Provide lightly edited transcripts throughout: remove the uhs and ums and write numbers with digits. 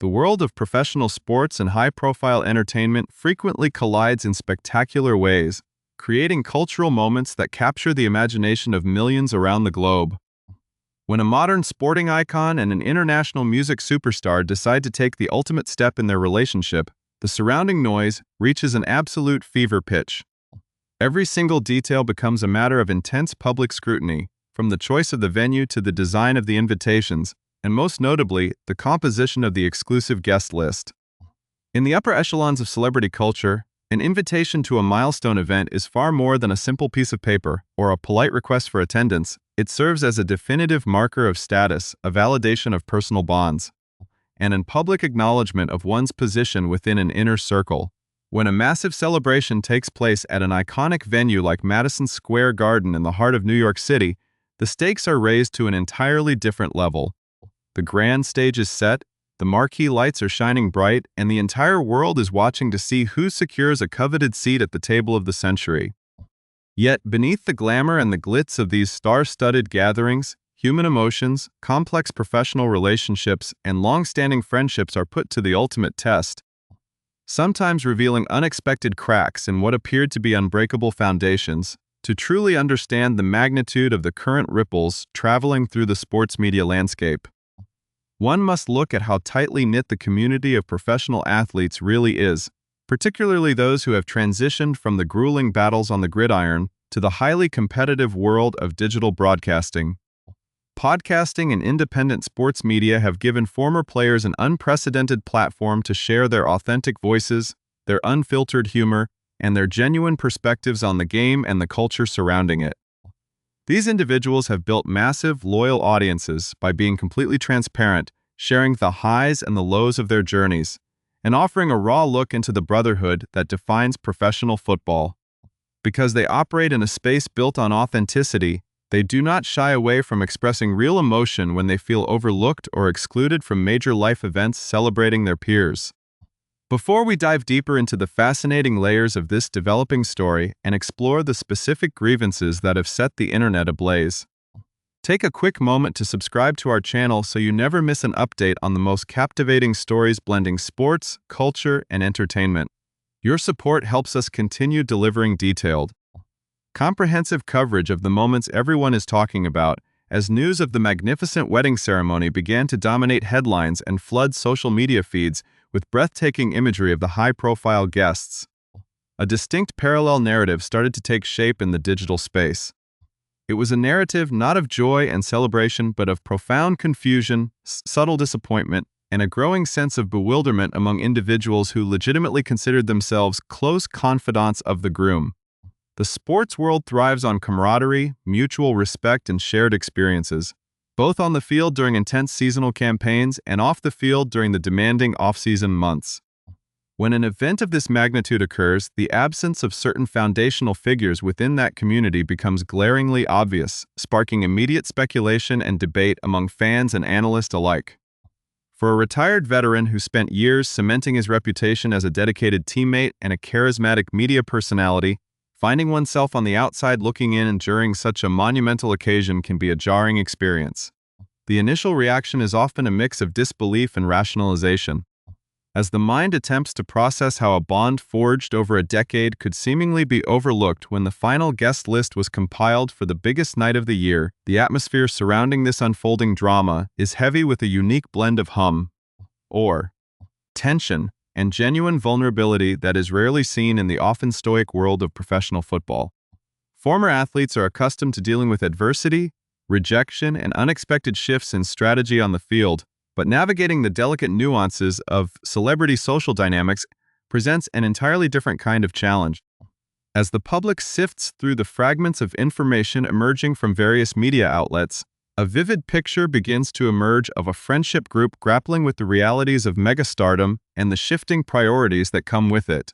The world of professional sports and high-profile entertainment frequently collides in spectacular ways, creating cultural moments that capture the imagination of millions around the globe. When a modern sporting icon and an international music superstar decide to take the ultimate step in their relationship, the surrounding noise reaches an absolute fever pitch. Every single detail becomes a matter of intense public scrutiny, from the choice of the venue to the design of the invitations, and most notably, the composition of the exclusive guest list. In the upper echelons of celebrity culture, an invitation to a milestone event is far more than a simple piece of paper or a polite request for attendance. It serves as a definitive marker of status, a validation of personal bonds, and a public acknowledgement of one's position within an inner circle. When a massive celebration takes place at an iconic venue like Madison Square Garden in the heart of New York City, the stakes are raised to an entirely different level. The grand stage is set, the marquee lights are shining bright, and the entire world is watching to see who secures a coveted seat at the table of the century. Yet, beneath the glamour and the glitz of these star-studded gatherings, human emotions, complex professional relationships, and long-standing friendships are put to the ultimate test, sometimes revealing unexpected cracks in what appeared to be unbreakable foundations. To truly understand the magnitude of the current ripples traveling through the sports media landscape, one must look at how tightly knit the community of professional athletes really is, particularly those who have transitioned from the grueling battles on the gridiron to the highly competitive world of digital broadcasting. Podcasting and independent sports media have given former players an unprecedented platform to share their authentic voices, their unfiltered humor, and their genuine perspectives on the game and the culture surrounding it. These individuals have built massive, loyal audiences by being completely transparent, sharing the highs and the lows of their journeys, and offering a raw look into the brotherhood that defines professional football. Because they operate in a space built on authenticity, they do not shy away from expressing real emotion when they feel overlooked or excluded from major life events celebrating their peers. Before we dive deeper into the fascinating layers of this developing story and explore the specific grievances that have set the internet ablaze, take a quick moment to subscribe to our channel so you never miss an update on the most captivating stories blending sports, culture, and entertainment. Your support helps us continue delivering detailed, comprehensive coverage of the moments everyone is talking about, as news of the magnificent wedding ceremony began to dominate headlines and flood social media feeds with breathtaking imagery of the high-profile guests. A distinct parallel narrative started to take shape in the digital space. It was a narrative not of joy and celebration, but of profound confusion, subtle disappointment, and a growing sense of bewilderment among individuals who legitimately considered themselves close confidants of the groom. The sports world thrives on camaraderie, mutual respect, and shared experiences, both on the field during intense seasonal campaigns and off the field during the demanding off-season months. When an event of this magnitude occurs, the absence of certain foundational figures within that community becomes glaringly obvious, sparking immediate speculation and debate among fans and analysts alike. For a retired veteran who spent years cementing his reputation as a dedicated teammate and a charismatic media personality, finding oneself on the outside looking in during such a monumental occasion can be a jarring experience. The initial reaction is often a mix of disbelief and rationalization, as the mind attempts to process how a bond forged over a decade could seemingly be overlooked when the final guest list was compiled for the biggest night of the year. The atmosphere surrounding this unfolding drama is heavy with a unique blend of tension, and genuine vulnerability that is rarely seen in the often stoic world of professional football. Former athletes are accustomed to dealing with adversity, rejection, and unexpected shifts in strategy on the field, but navigating the delicate nuances of celebrity social dynamics presents an entirely different kind of challenge. As the public sifts through the fragments of information emerging from various media outlets, a vivid picture begins to emerge of a friendship group grappling with the realities of megastardom and the shifting priorities that come with it.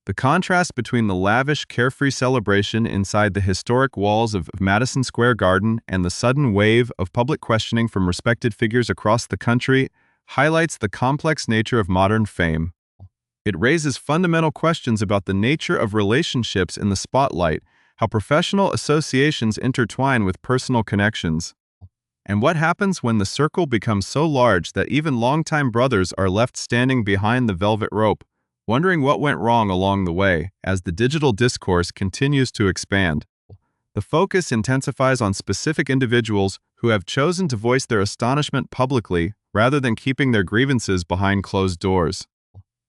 The contrast between the lavish, carefree celebration inside the historic walls of Madison Square Garden and the sudden wave of public questioning from respected figures across the country highlights the complex nature of modern fame. It raises fundamental questions about the nature of relationships in the spotlight, how professional associations intertwine with personal connections, And what happens when the circle becomes so large that even longtime brothers are left standing behind the velvet rope, wondering what went wrong along the way as the digital discourse continues to expand? The focus intensifies on specific individuals who have chosen to voice their astonishment publicly rather than keeping their grievances behind closed doors.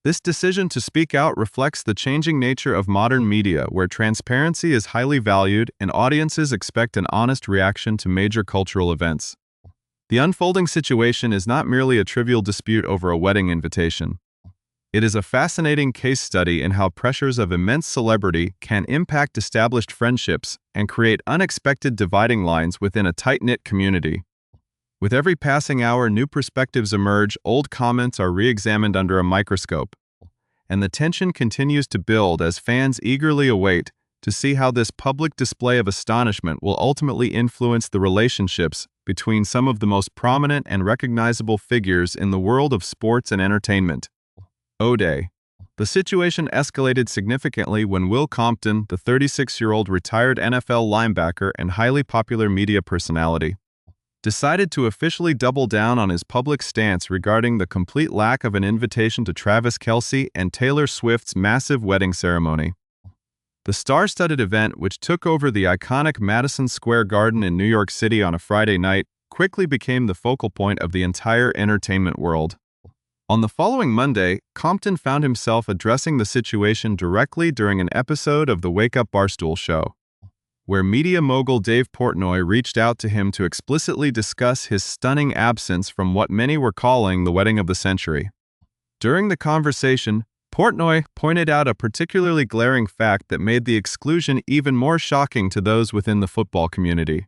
This decision to speak out reflects the changing nature of modern media, where transparency is highly valued and audiences expect an honest reaction to major cultural events. The unfolding situation is not merely a trivial dispute over a wedding invitation. It is a fascinating case study in how pressures of immense celebrity can impact established friendships and create unexpected dividing lines within a tight-knit community. With every passing hour, new perspectives emerge, old comments are re-examined under a microscope, and the tension continues to build as fans eagerly await to see how this public display of astonishment will ultimately influence the relationships between some of the most prominent and recognizable figures in the world of sports and entertainment. O-Day. The situation escalated significantly when Will Compton, the 36-year-old retired NFL linebacker and highly popular media personality, decided to officially double down on his public stance regarding the complete lack of an invitation to Travis Kelce and Taylor Swift's massive wedding ceremony. The star-studded event, which took over the iconic Madison Square Garden in New York City on a Friday night, quickly became the focal point of the entire entertainment world. On the following Monday, Compton found himself addressing the situation directly during an episode of the Wake Up Barstool show, where media mogul Dave Portnoy reached out to him to explicitly discuss his stunning absence from what many were calling the wedding of the century. During the conversation, Portnoy pointed out a particularly glaring fact that made the exclusion even more shocking to those within the football community,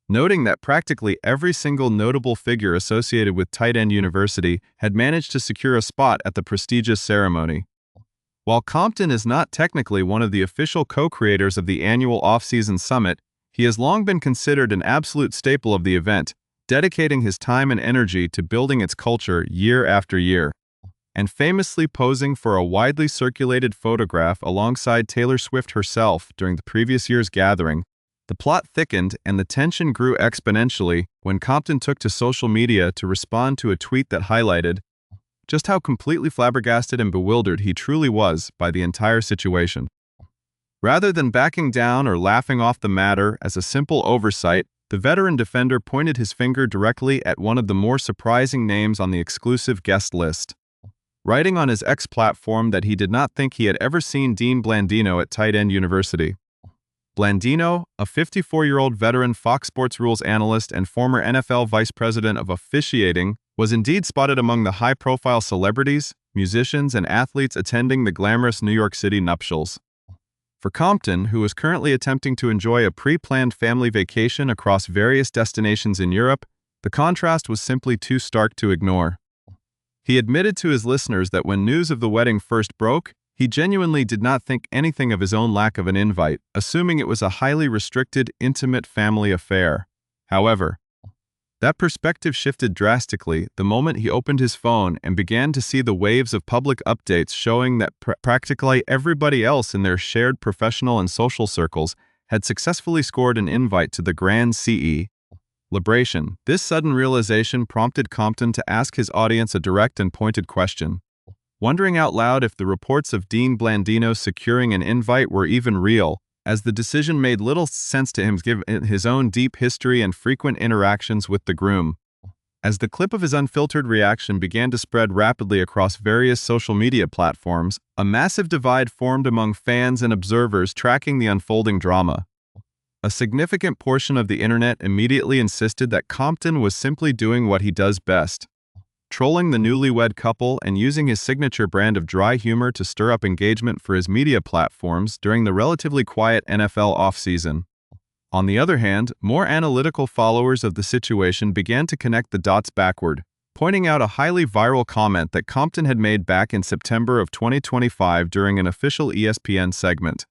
noting that practically every single notable figure associated with Tight End University had managed to secure a spot at the prestigious ceremony. While Compton is not technically one of the official co-creators of the annual off-season summit, he has long been considered an absolute staple of the event, dedicating his time and energy to building its culture year after year, and famously posing for a widely circulated photograph alongside Taylor Swift herself during the previous year's gathering. The plot thickened and the tension grew exponentially when Compton took to social media to respond to a tweet that highlighted just how completely flabbergasted and bewildered he truly was by the entire situation. Rather than backing down or laughing off the matter as a simple oversight, the veteran defender pointed his finger directly at one of the more surprising names on the exclusive guest list, writing on his X platform that he did not think he had ever seen Dean Blandino at Tight End University. Blandino, a 54-year-old veteran Fox Sports Rules analyst and former NFL vice president of officiating, was indeed spotted among the high-profile celebrities, musicians, and athletes attending the glamorous New York City nuptials. For Compton, who was currently attempting to enjoy a pre-planned family vacation across various destinations in Europe, the contrast was simply too stark to ignore. He admitted to his listeners that when news of the wedding first broke, he genuinely did not think anything of his own lack of an invite, assuming it was a highly restricted, intimate family affair. However, that perspective shifted drastically the moment he opened his phone and began to see the waves of public updates showing that practically everybody else in their shared professional and social circles had successfully scored an invite to the grand celebration. This sudden realization prompted Compton to ask his audience a direct and pointed question, wondering out loud if the reports of Dean Blandino securing an invite were even real, as the decision made little sense to him given his own deep history and frequent interactions with the groom. As the clip of his unfiltered reaction began to spread rapidly across various social media platforms, a massive divide formed among fans and observers tracking the unfolding drama. A significant portion of the internet immediately insisted that Compton was simply doing what he does best, trolling the newlywed couple and using his signature brand of dry humor to stir up engagement for his media platforms during the relatively quiet NFL offseason. On the other hand, more analytical followers of the situation began to connect the dots backward, pointing out a highly viral comment that Compton had made back in September of 2025 during an official ESPN segment.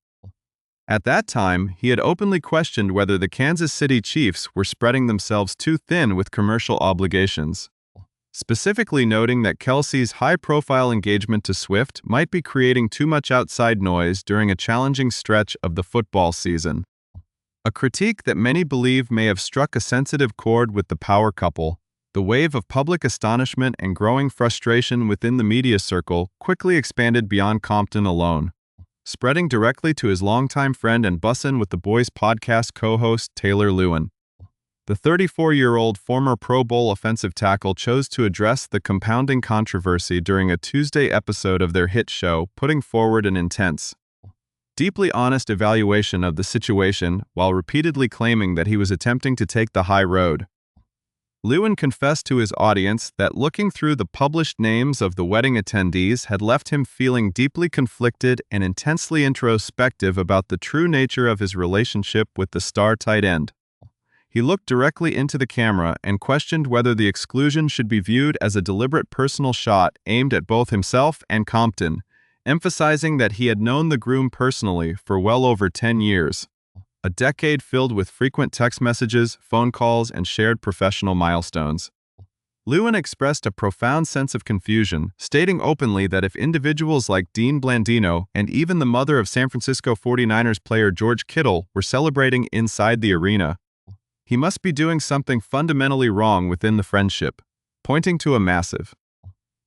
At that time, he had openly questioned whether the Kansas City Chiefs were spreading themselves too thin with commercial obligations, specifically noting that Kelce's high-profile engagement to Swift might be creating too much outside noise during a challenging stretch of the football season. A critique that many believe may have struck a sensitive chord with the power couple. The wave of public astonishment and growing frustration within the media circle quickly expanded beyond Compton alone, spreading directly to his longtime friend and Bussin' with the Boys podcast co-host Taylor Lewan. The 34-year-old former Pro Bowl offensive tackle chose to address the compounding controversy during a Tuesday episode of their hit show, putting forward an intense, deeply honest evaluation of the situation while repeatedly claiming that he was attempting to take the high road. Lewan confessed to his audience that looking through the published names of the wedding attendees had left him feeling deeply conflicted and intensely introspective about the true nature of his relationship with the star tight end. He looked directly into the camera and questioned whether the exclusion should be viewed as a deliberate personal shot aimed at both himself and Compton, emphasizing that he had known the groom personally for well over 10 years. A decade filled with frequent text messages, phone calls, and shared professional milestones. Lewan expressed a profound sense of confusion, stating openly that if individuals like Dean Blandino and even the mother of San Francisco 49ers player George Kittle were celebrating inside the arena, he must be doing something fundamentally wrong within the friendship, pointing to a massive,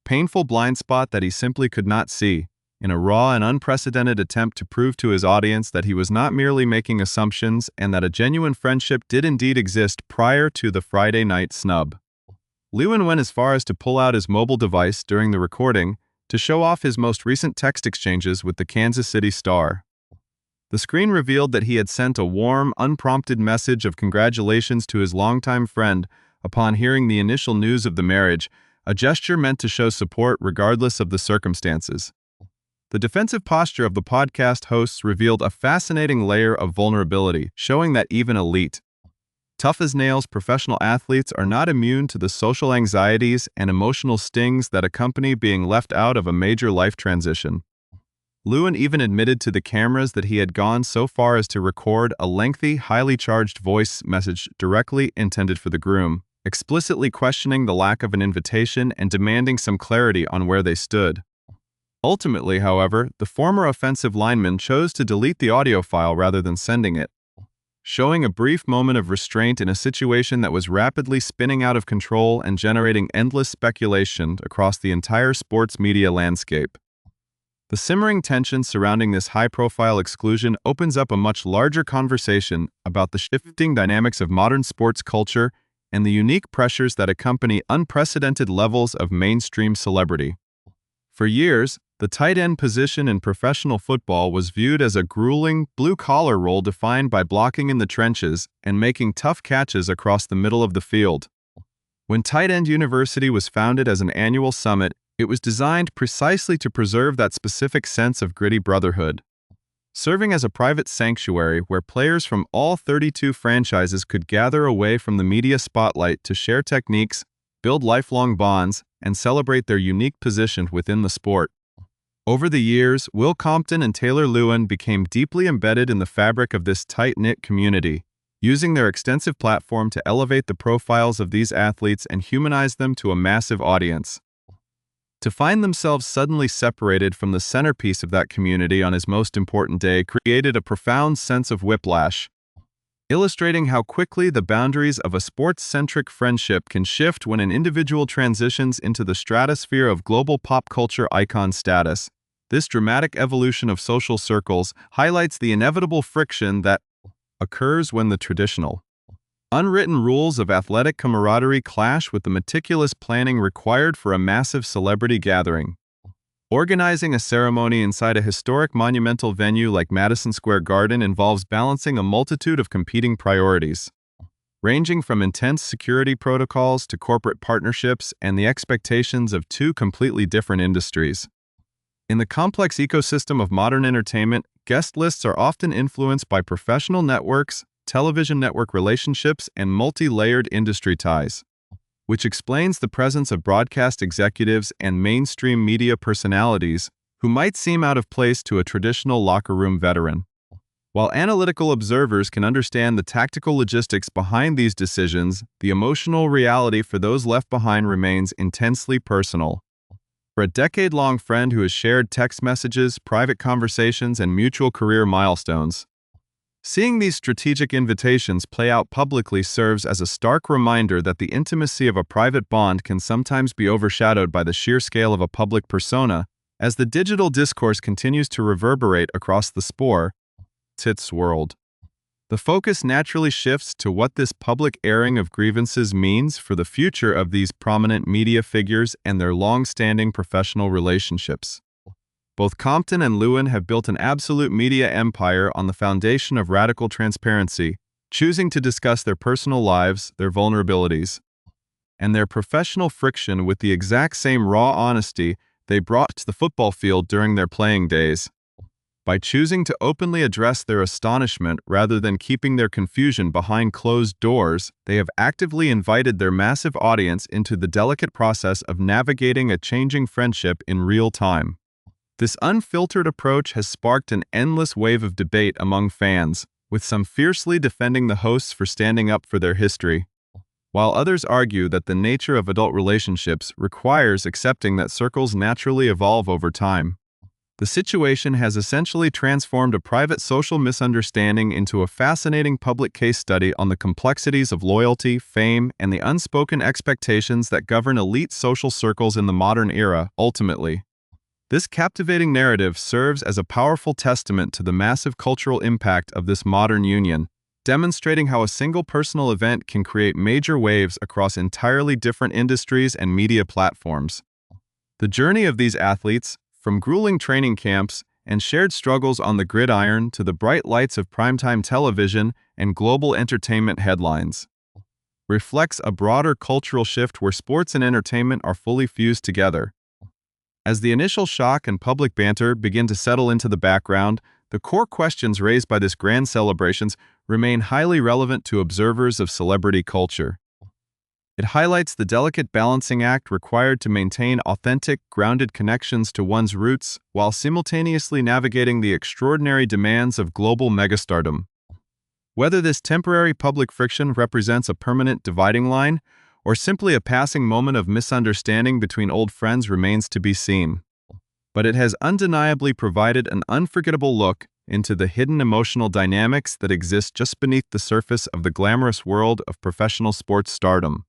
painful blind spot that he simply could not see, in a raw and unprecedented attempt to prove to his audience that he was not merely making assumptions and that a genuine friendship did indeed exist prior to the Friday night snub. Lewan went as far as to pull out his mobile device during the recording to show off his most recent text exchanges with the Kansas City Star. The screen revealed that he had sent a warm, unprompted message of congratulations to his longtime friend upon hearing the initial news of the marriage, a gesture meant to show support regardless of the circumstances. The defensive posture of the podcast hosts revealed a fascinating layer of vulnerability, showing that even elite, tough-as-nails professional athletes are not immune to the social anxieties and emotional stings that accompany being left out of a major life transition. Lewan even admitted to the cameras that he had gone so far as to record a lengthy, highly charged voice message directly intended for the groom, explicitly questioning the lack of an invitation and demanding some clarity on where they stood. Ultimately, however, the former offensive lineman chose to delete the audio file rather than sending it, showing a brief moment of restraint in a situation that was rapidly spinning out of control and generating endless speculation across the entire sports media landscape. The simmering tension surrounding this high-profile exclusion opens up a much larger conversation about the shifting dynamics of modern sports culture and the unique pressures that accompany unprecedented levels of mainstream celebrity. For years, the tight end position in professional football was viewed as a grueling, blue-collar role defined by blocking in the trenches and making tough catches across the middle of the field. When Tight End University was founded as an annual summit, it was designed precisely to preserve that specific sense of gritty brotherhood, serving as a private sanctuary where players from all 32 franchises could gather away from the media spotlight to share techniques, build lifelong bonds, and celebrate their unique position within the sport. Over the years, Will Compton and Taylor Lewan became deeply embedded in the fabric of this tight-knit community, using their extensive platform to elevate the profiles of these athletes and humanize them to a massive audience. To find themselves suddenly separated from the centerpiece of that community on his most important day created a profound sense of whiplash, illustrating how quickly the boundaries of a sports-centric friendship can shift when an individual transitions into the stratosphere of global pop culture icon status. This dramatic evolution of social circles highlights the inevitable friction that occurs when the traditional, unwritten rules of athletic camaraderie clash with the meticulous planning required for a massive celebrity gathering. Organizing a ceremony inside a historic monumental venue like Madison Square Garden involves balancing a multitude of competing priorities, ranging from intense security protocols to corporate partnerships and the expectations of two completely different industries. In the complex ecosystem of modern entertainment, guest lists are often influenced by professional networks, television network relationships, and multi-layered industry ties, which explains the presence of broadcast executives and mainstream media personalities who might seem out of place to a traditional locker room veteran. While analytical observers can understand the tactical logistics behind these decisions, the emotional reality for those left behind remains intensely personal. For a decade-long friend who has shared text messages, private conversations, and mutual career milestones, Seeing these strategic invitations play out publicly serves as a stark reminder that the intimacy of a private bond can sometimes be overshadowed by the sheer scale of a public persona, as the digital discourse continues to reverberate across the sports world. The focus naturally shifts to what this public airing of grievances means for the future of these prominent media figures and their long-standing professional relationships. Both Compton and Lewan have built an absolute media empire on the foundation of radical transparency, choosing to discuss their personal lives, their vulnerabilities, and their professional friction with the exact same raw honesty they brought to the football field during their playing days. By choosing to openly address their astonishment rather than keeping their confusion behind closed doors, they have actively invited their massive audience into the delicate process of navigating a changing friendship in real time. This unfiltered approach has sparked an endless wave of debate among fans, with some fiercely defending the hosts for standing up for their history, while others argue that the nature of adult relationships requires accepting that circles naturally evolve over time. The situation has essentially transformed a private social misunderstanding into a fascinating public case study on the complexities of loyalty, fame, and the unspoken expectations that govern elite social circles in the modern era. Ultimately, this captivating narrative serves as a powerful testament to the massive cultural impact of this modern union, demonstrating how a single personal event can create major waves across entirely different industries and media platforms. The journey of these athletes, from grueling training camps and shared struggles on the gridiron to the bright lights of primetime television and global entertainment headlines, reflects a broader cultural shift where sports and entertainment are fully fused together. As the initial shock and public banter begin to settle into the background, the core questions raised by this grand celebrations remain highly relevant to observers of celebrity culture. It highlights the delicate balancing act required to maintain authentic, grounded connections to one's roots while simultaneously navigating the extraordinary demands of global megastardom. Whether this temporary public friction represents a permanent dividing line or simply a passing moment of misunderstanding between old friends remains to be seen. But it has undeniably provided an unforgettable look into the hidden emotional dynamics that exist just beneath the surface of the glamorous world of professional sports stardom.